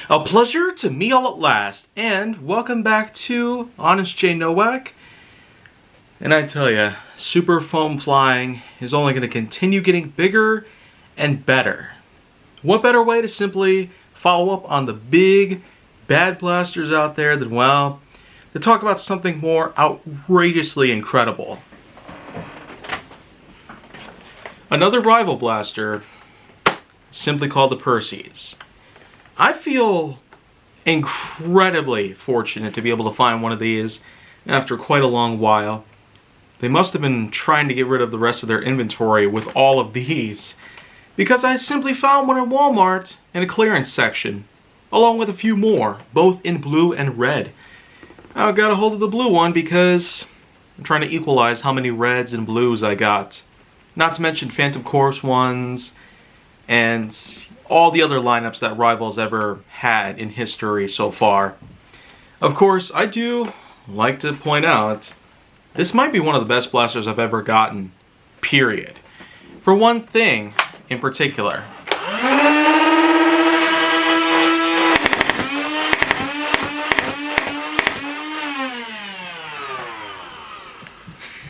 A pleasure to meet all at last, and welcome back to Honest J Nowak. And I tell ya, super foam flying is only going to continue getting bigger and better. What better way to simply follow up on the big bad blasters out there than, well, to talk about something more outrageously incredible. Another rival blaster, simply called the Perses. I feel incredibly fortunate to be able to find one of these after quite a long while. They must have been trying to get rid of the rest of their inventory with all of these, because I simply found one at Walmart in a clearance section, along with a few more, both in blue and red. I got a hold of the blue one because I'm trying to equalize how many reds and blues I got. Not to mention Phantom Corps ones and all the other lineups that Rival's ever had in history so far. Of course, I do like to point out, this might be one of the best blasters I've ever gotten, period. For one thing in particular.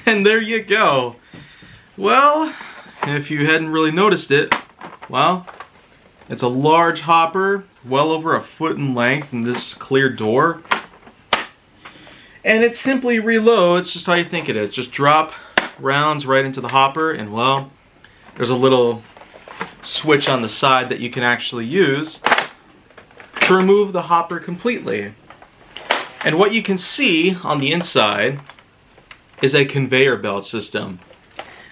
And there you go. Well, if you hadn't really noticed it, well, it's a large hopper, well over a foot in length in this clear door. And it simply reloads just how you think it is. Just drop rounds right into the hopper, and well, there's a little switch on the side that you can actually use to remove the hopper completely. And what you can see on the inside is a conveyor belt system.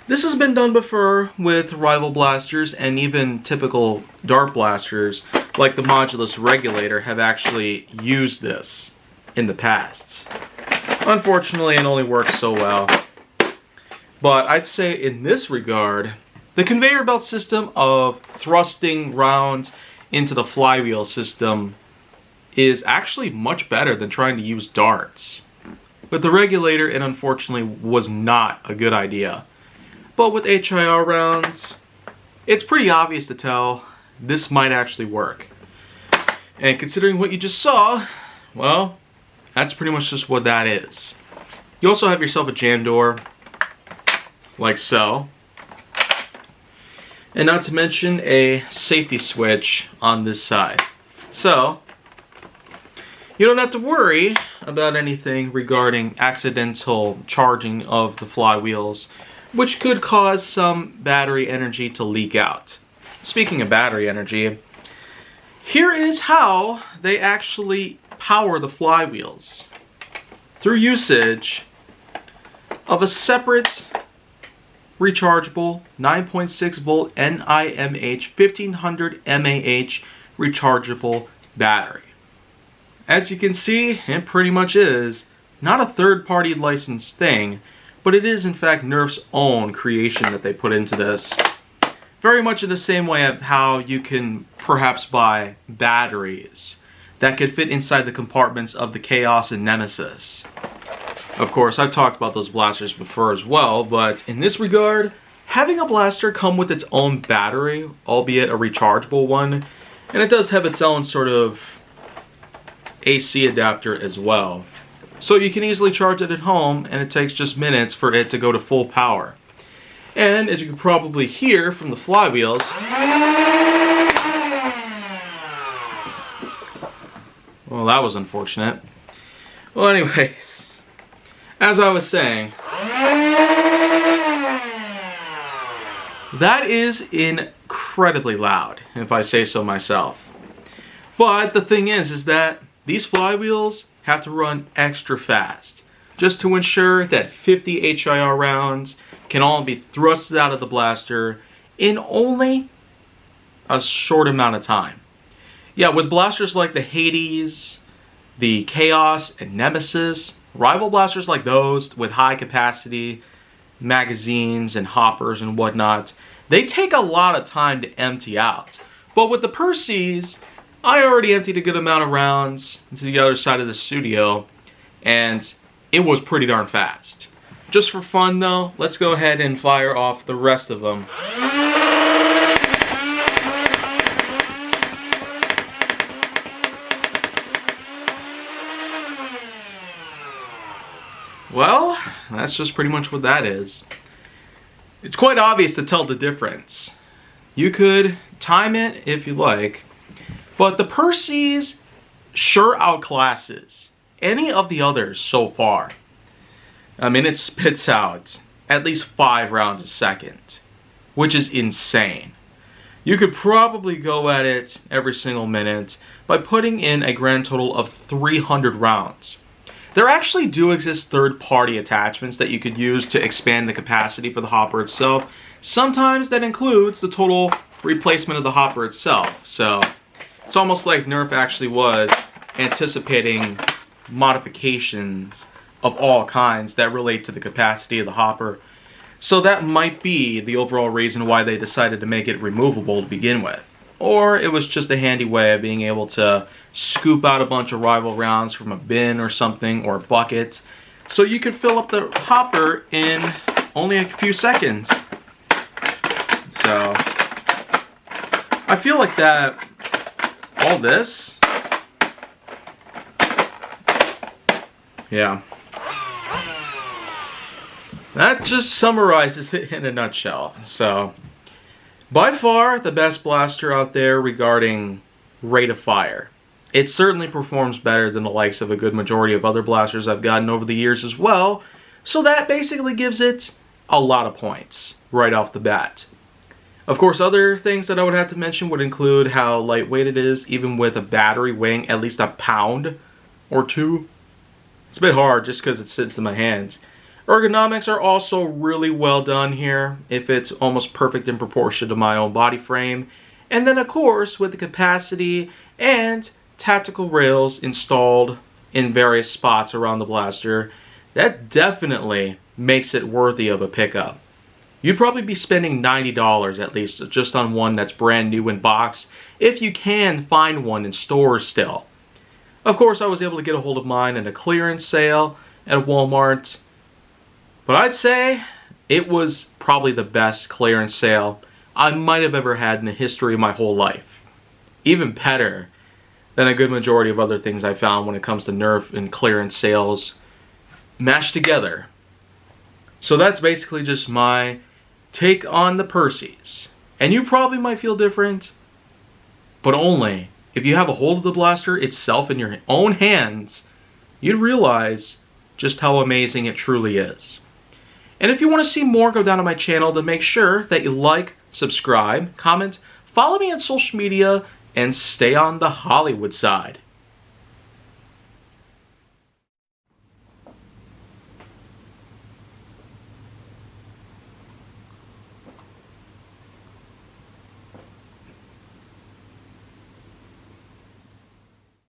This has been done before with rival blasters, and even typical dart blasters like the Modulus Regulator have actually used this in the past. Unfortunately, it only works so well. But I'd say in this regard, the conveyor belt system of thrusting rounds into the flywheel system is actually much better than trying to use darts. With the Regulator, it unfortunately was not a good idea. But with HIR rounds, it's pretty obvious to tell this might actually work. And considering what you just saw, well, that's pretty much just what that is. You also have yourself a jam door, like so. And not to mention a safety switch on this side. So, you don't have to worry about anything regarding accidental charging of the flywheels, which could cause some battery energy to leak out. Speaking of battery energy, here is how they actually power the flywheels. Through usage of a separate rechargeable 9.6 volt NIMH 1500 mAh rechargeable battery. As you can see, it pretty much is not a third-party licensed thing, but it is in fact Nerf's own creation that they put into this. Very much in the same way of how you can perhaps buy batteries that could fit inside the compartments of the Chaos and Nemesis. Of course, I've talked about those blasters before as well, but in this regard, having a blaster come with its own battery, albeit a rechargeable one, and it does have its own sort of AC adapter as well. So you can easily charge it at home, and it takes just minutes for it to go to full power. And as you can probably hear from the flywheels, well, that was unfortunate. Well, anyways, as I was saying, that is incredibly loud, if I say so myself. But the thing is that these flywheels have to run extra fast, just to ensure that 50 HIR rounds can all be thrusted out of the blaster in only a short amount of time. Yeah, with blasters like the Hades, the Chaos, and Nemesis, rival blasters like those with high capacity magazines and hoppers and whatnot, they take a lot of time to empty out. But with the Perses, I already emptied a good amount of rounds into the other side of the studio, and it was pretty darn fast. Just for fun though, let's go ahead and fire off the rest of them. that's just pretty much what that is. It's quite obvious to tell the difference. You could time it if you like, but the Perses sure outclasses any of the others so far. I mean, it spits out at least 5 rounds a second, which is insane. You could probably go at it every single minute by putting in a grand total of 300 rounds. There actually do exist third-party attachments that you could use to expand the capacity for the hopper itself. Sometimes that includes the total replacement of the hopper itself. So it's almost like Nerf actually was anticipating modifications of all kinds that relate to the capacity of the hopper. So that might be the overall reason why they decided to make it removable to begin with. Or it was just a handy way of being able to scoop out a bunch of rival rounds from a bin or something, or a bucket, so you could fill up the hopper in only a few seconds. So I feel like that all this, yeah, that just summarizes it in a nutshell. So by far the best blaster out there regarding rate of fire. It certainly performs better than the likes of a good majority of other blasters I've gotten over the years as well, so that basically gives it a lot of points right off the bat. Of course, other things that I would have to mention would include how lightweight it is, even with a battery weighing at least a pound or 2. It's a bit hard just because it sits in my hands. Ergonomics are also really well done here, if it's almost perfect in proportion to my own body frame. And then of course, with the capacity and tactical rails installed in various spots around the blaster, that definitely makes it worthy of a pickup. You'd probably be spending $90 at least just on one that's brand new in box, if you can find one in stores still. Of course, I was able to get a hold of mine in a clearance sale at Walmart, but I'd say it was probably the best clearance sale I might have ever had in the history of my whole life. Even better than a good majority of other things I found when it comes to Nerf and clearance sales mashed together. So that's basically just my take on the Perses. And you probably might feel different, but only if you have a hold of the blaster itself in your own hands, you'd realize just how amazing it truly is. And if you want to see more, go down to my channel to make sure that you like, subscribe, comment, follow me on social media, and stay on the Hollywood side.